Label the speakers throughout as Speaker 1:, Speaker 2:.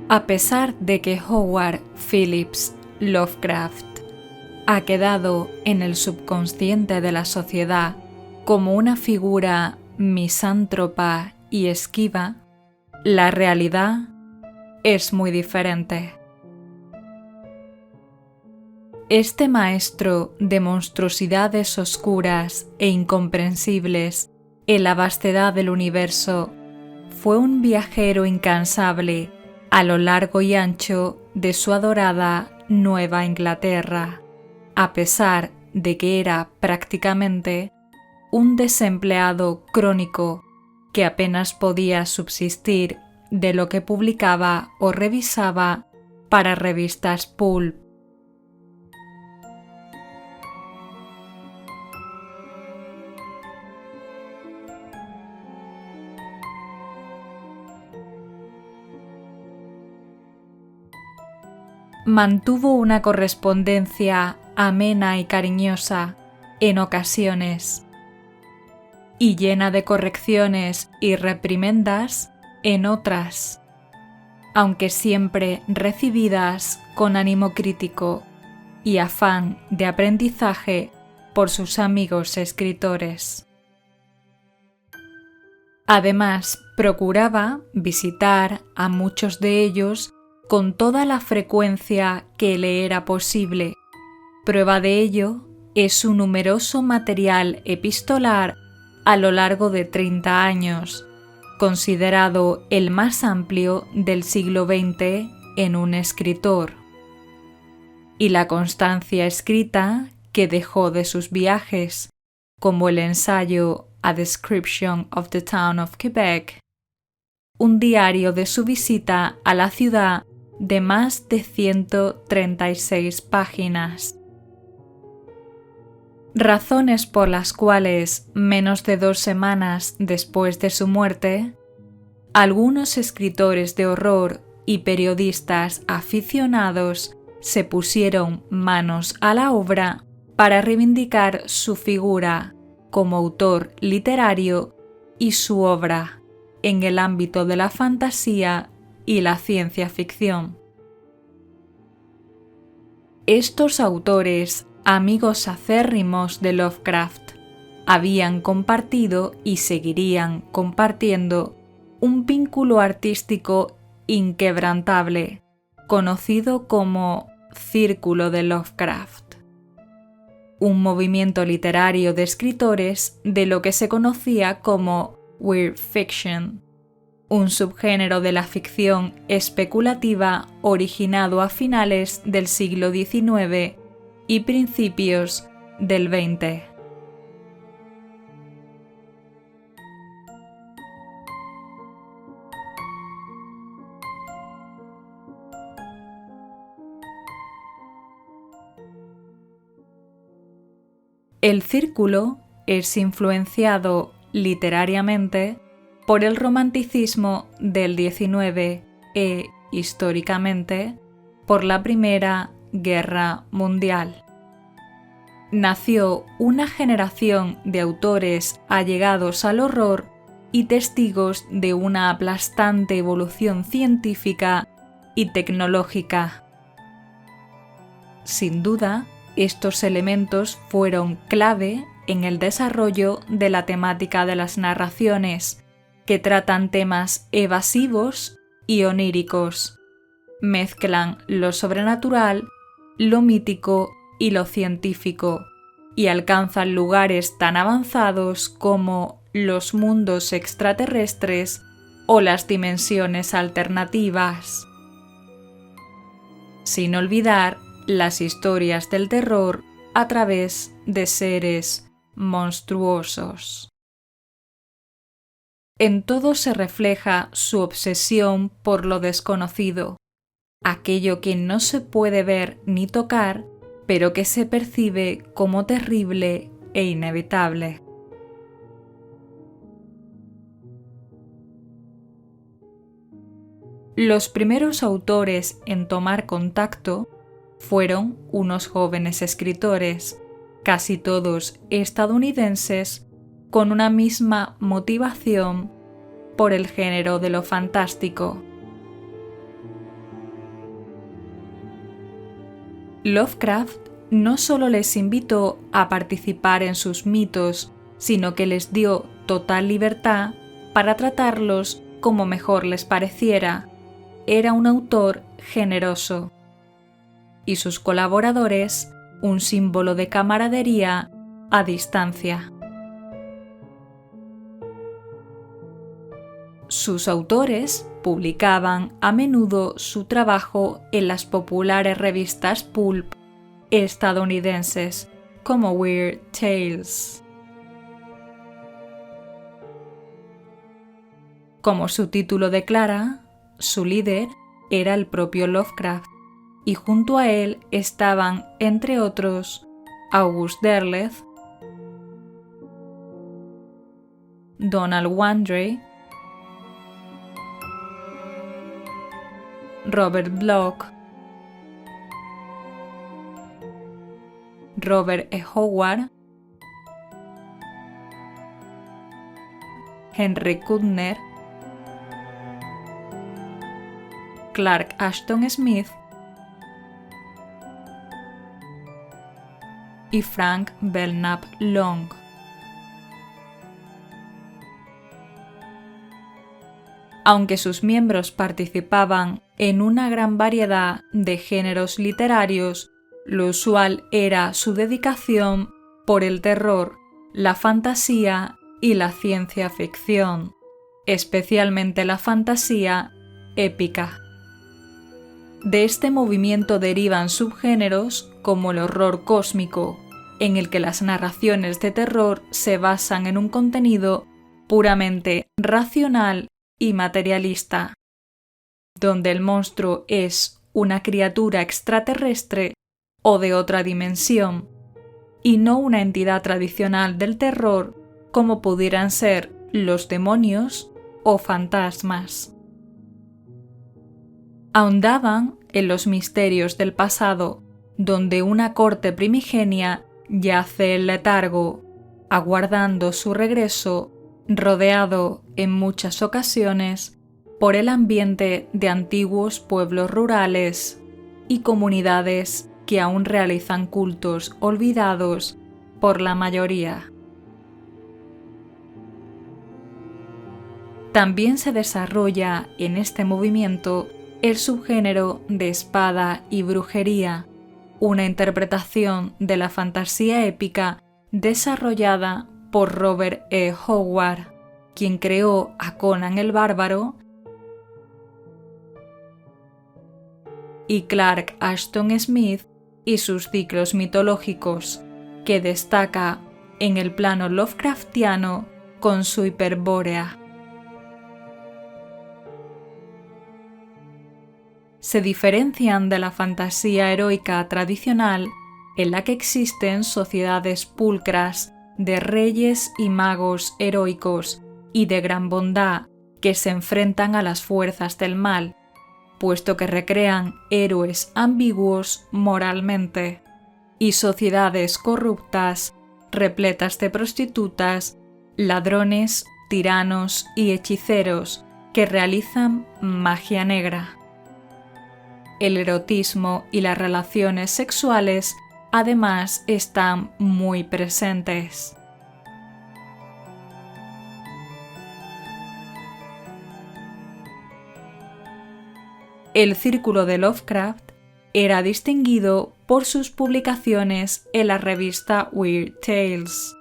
Speaker 1: A pesar de que Howard Phillips Lovecraft ha quedado en el subconsciente de la sociedad como una figura misántropa y esquiva, la realidad es muy diferente. Este maestro de monstruosidades oscuras e incomprensibles en la vastedad del universo fue un viajero incansable a lo largo y ancho de su adorada Nueva Inglaterra, a pesar de que era prácticamente un desempleado crónico que apenas podía subsistir de lo que publicaba o revisaba para revistas pulp. Mantuvo una correspondencia amena y cariñosa en ocasiones, y llena de correcciones y reprimendas en otras, aunque siempre recibidas con ánimo crítico y afán de aprendizaje por sus amigos escritores. Además, procuraba visitar a muchos de ellos con toda la frecuencia que le era posible. Prueba de ello es su numeroso material epistolar a lo largo de 30 años, considerado el más amplio del siglo XX en un escritor, y la constancia escrita que dejó de sus viajes, como el ensayo A Description of the Town of Quebec, un diario de su visita a la ciudad de más de 136 páginas. Razones por las cuales, menos de 2 semanas después de su muerte, algunos escritores de horror y periodistas aficionados se pusieron manos a la obra para reivindicar su figura como autor literario y su obra en el ámbito de la fantasía y la ciencia ficción. Estos autores, amigos acérrimos de Lovecraft, habían compartido y seguirían compartiendo un vínculo artístico inquebrantable, conocido como Círculo de Lovecraft, un movimiento literario de escritores de lo que se conocía como Weird Fiction, un subgénero de la ficción especulativa originado a finales del siglo XIX y principios del XX. El círculo es influenciado literariamente por el romanticismo del XIX e, históricamente, por la Primera Guerra Mundial. Nació una generación de autores allegados al horror y testigos de una aplastante evolución científica y tecnológica. Sin duda, estos elementos fueron clave en el desarrollo de la temática de las narraciones, que tratan temas evasivos y oníricos. Mezclan lo sobrenatural, lo mítico y lo científico, y alcanzan lugares tan avanzados como los mundos extraterrestres o las dimensiones alternativas. Sin olvidar las historias del terror a través de seres monstruosos. En todo se refleja su obsesión por lo desconocido, aquello que no se puede ver ni tocar, pero que se percibe como terrible e inevitable. Los primeros autores en tomar contacto fueron unos jóvenes escritores, casi todos estadounidenses, con una misma motivación por el género de lo fantástico. Lovecraft no solo les invitó a participar en sus mitos, sino que les dio total libertad para tratarlos como mejor les pareciera. Era un autor generoso. Y sus colaboradores, un símbolo de camaradería a distancia. Sus autores publicaban a menudo su trabajo en las populares revistas pulp estadounidenses como Weird Tales. Como su título declara, su líder era el propio Lovecraft, y junto a él estaban, entre otros, August Derleth, Donald Wandrei, Robert Bloch, Robert E. Howard, Henry Kuttner, Clark Ashton Smith y Frank Belknap Long. Aunque sus miembros participaban en una gran variedad de géneros literarios, lo usual era su dedicación por el terror, la fantasía y la ciencia ficción, especialmente la fantasía épica. De este movimiento derivan subgéneros como el horror cósmico, en el que las narraciones de terror se basan en un contenido puramente racional y materialista, donde el monstruo es una criatura extraterrestre o de otra dimensión, y no una entidad tradicional del terror como pudieran ser los demonios o fantasmas. Ahondaban en los misterios del pasado, donde una corte primigenia yace en letargo, aguardando su regreso, rodeado en muchas ocasiones por el ambiente de antiguos pueblos rurales y comunidades que aún realizan cultos olvidados por la mayoría. También se desarrolla en este movimiento el subgénero de espada y brujería, una interpretación de la fantasía épica desarrollada por Robert E. Howard, quien creó a Conan el Bárbaro, y Clark Ashton Smith y sus ciclos mitológicos, que destaca en el plano Lovecraftiano con su Hiperbórea. Se diferencian de la fantasía heroica tradicional, en la que existen sociedades pulcras de reyes y magos heroicos y de gran bondad que se enfrentan a las fuerzas del mal, puesto que recrean héroes ambiguos moralmente, y sociedades corruptas, repletas de prostitutas, ladrones, tiranos y hechiceros que realizan magia negra. El erotismo y las relaciones sexuales además están muy presentes. El círculo de Lovecraft era distinguido por sus publicaciones en la revista Weird Tales,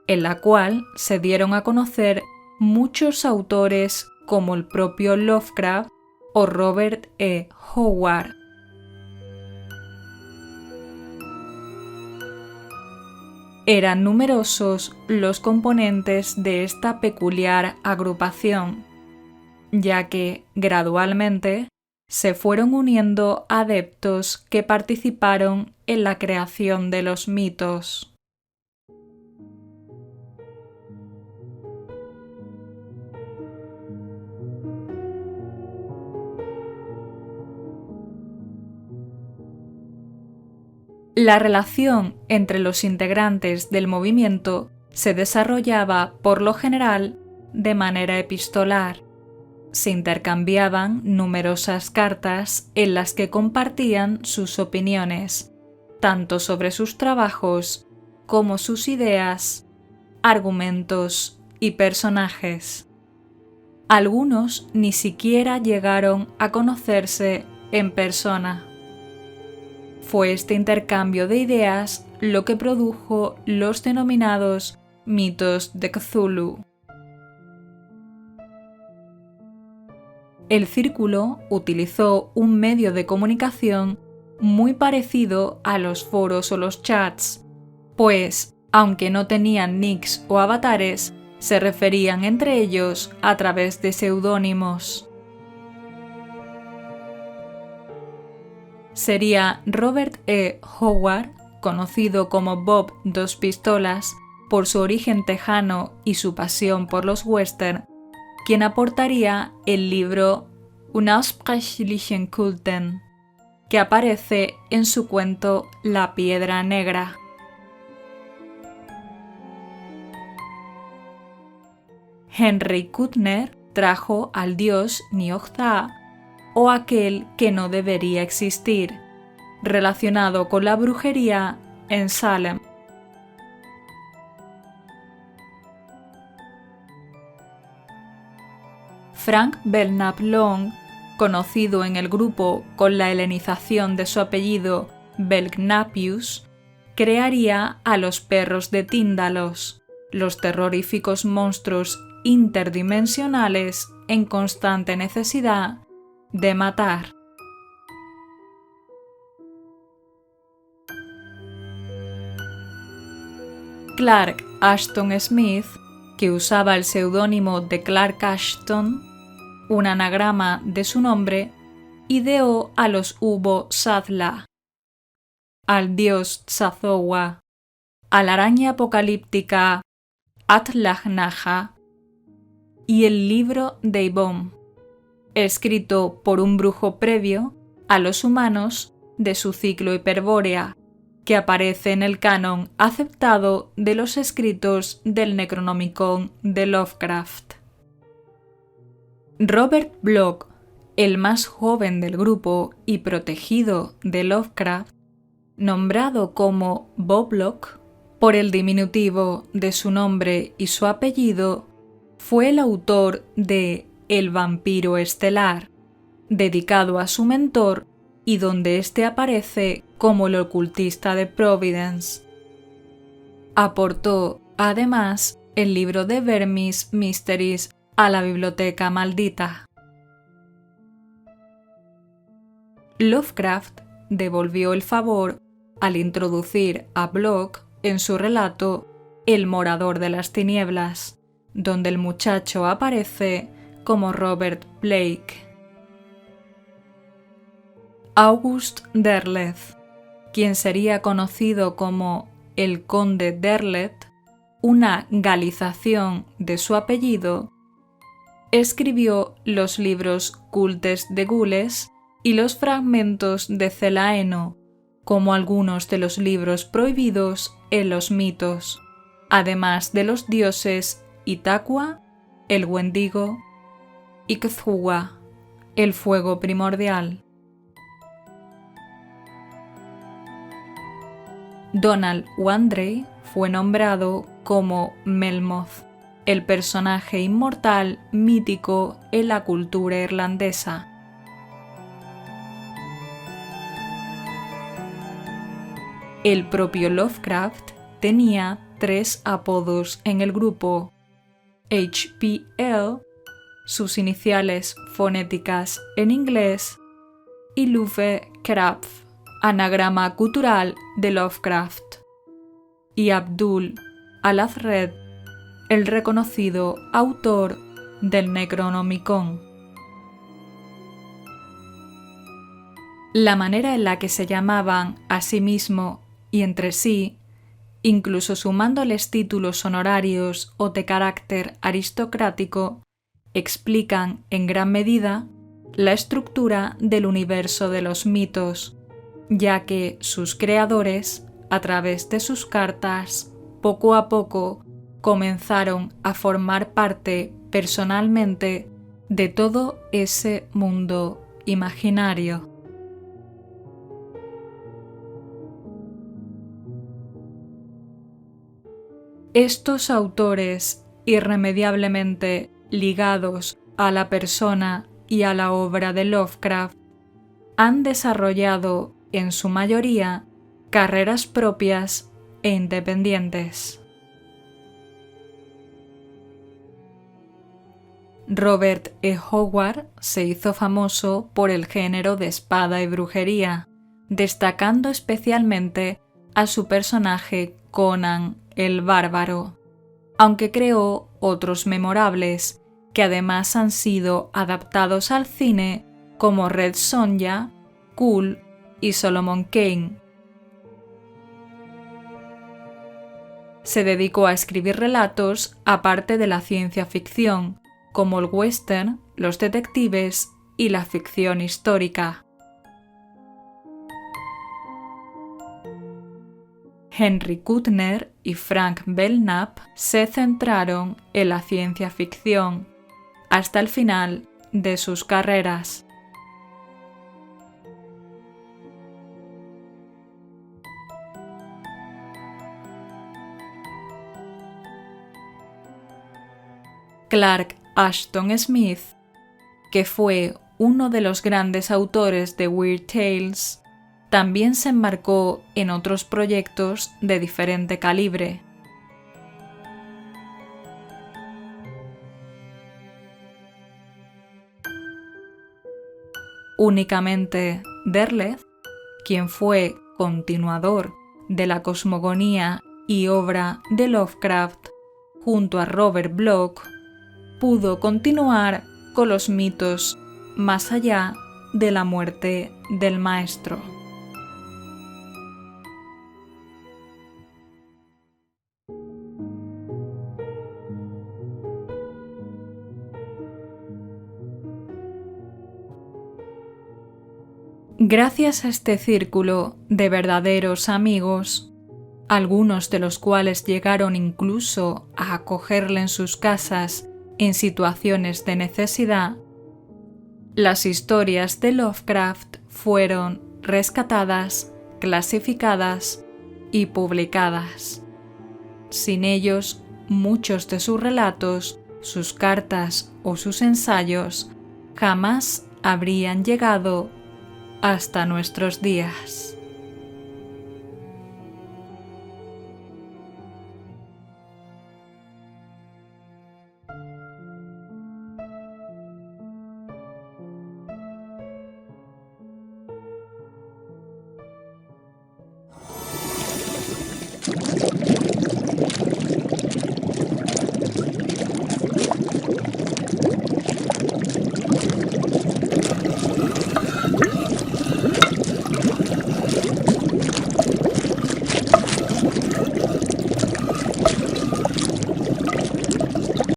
Speaker 1: en la cual se dieron a conocer muchos autores como el propio Lovecraft o Robert E. Howard. Eran numerosos los componentes de esta peculiar agrupación, ya que, gradualmente, se fueron uniendo adeptos que participaron en la creación de los mitos. La relación entre los integrantes del movimiento se desarrollaba, por lo general, de manera epistolar. Se intercambiaban numerosas cartas en las que compartían sus opiniones, tanto sobre sus trabajos como sus ideas, argumentos y personajes. Algunos ni siquiera llegaron a conocerse en persona. Fue este intercambio de ideas lo que produjo los denominados mitos de Cthulhu. El círculo utilizó un medio de comunicación muy parecido a los foros o los chats, pues, aunque no tenían nicks o avatares, se referían entre ellos a través de seudónimos. Sería Robert E. Howard, conocido como Bob Dos Pistolas por su origen tejano y su pasión por los western, quien aportaría el libro Unaussprechlichen Kulten, que aparece en su cuento La Piedra Negra. Henry Kuttner trajo al dios Niogta, o aquel que no debería existir, relacionado con la brujería en Salem. Frank Belknap Long, conocido en el grupo con la helenización de su apellido Belknapius, crearía a los perros de Tíndalos, los terroríficos monstruos interdimensionales en constante necesidad de matar. Clark Ashton Smith, que usaba el seudónimo de Clark Ashton, un anagrama de su nombre, ideó a los Ubo-Sadla, al dios Tzazowa, a la araña apocalíptica Atlach-Naja y el libro de Ibom, escrito por un brujo previo a los humanos de su ciclo Hiperbórea, que aparece en el canon aceptado de los escritos del Necronomicon de Lovecraft. Robert Bloch, el más joven del grupo y protegido de Lovecraft, nombrado como Boblock por el diminutivo de su nombre y su apellido, fue el autor de El vampiro estelar, dedicado a su mentor y donde éste aparece como el ocultista de Providence. Aportó, además, el libro de Vermis Mysteries a la Biblioteca Maldita. Lovecraft devolvió el favor al introducir a Bloch en su relato El morador de las tinieblas, donde el muchacho aparece como Robert Blake. August Derleth, quien sería conocido como el conde Derleth, una galización de su apellido, escribió los libros Cultes de Gules y los fragmentos de Celaeno, como algunos de los libros prohibidos en los mitos, además de los dioses Itakua, el Wendigo, y Cthulhu, el fuego primordial. Donald Wandrei fue nombrado como Melmoth, el personaje inmortal mítico en la cultura irlandesa. El propio Lovecraft tenía 3 apodos en el grupo: HPL, sus iniciales fonéticas en inglés, y Lovecraft, anagrama cultural de Lovecraft, y Abdul al-Azred, el reconocido autor del Necronomicon. La manera en la que se llamaban a sí mismo y entre sí, incluso sumándoles títulos honorarios o de carácter aristocrático, explican en gran medida la estructura del universo de los mitos, ya que sus creadores, a través de sus cartas, poco a poco comenzaron a formar parte personalmente de todo ese mundo imaginario. Estos autores irremediablemente ligados a la persona y a la obra de Lovecraft han desarrollado, en su mayoría, carreras propias e independientes. Robert E. Howard se hizo famoso por el género de espada y brujería, destacando especialmente a su personaje Conan el Bárbaro, aunque creó otros memorables que además han sido adaptados al cine como Red Sonja, Kul y Solomon Kane. Se dedicó a escribir relatos aparte de la ciencia ficción, como el western, los detectives y la ficción histórica. Henry Kuttner y Frank Belknap se centraron en la ciencia ficción hasta el final de sus carreras. Clark Ashton Smith, que fue uno de los grandes autores de Weird Tales, también se embarcó en otros proyectos de diferente calibre. Únicamente Derleth, quien fue continuador de la cosmogonía y obra de Lovecraft junto a Robert Bloch, pudo continuar con los mitos más allá de la muerte del maestro. Gracias a este círculo de verdaderos amigos, algunos de los cuales llegaron incluso a acogerle en sus casas en situaciones de necesidad, las historias de Lovecraft fueron rescatadas, clasificadas y publicadas. Sin ellos, muchos de sus relatos, sus cartas o sus ensayos jamás habrían llegado hasta nuestros días.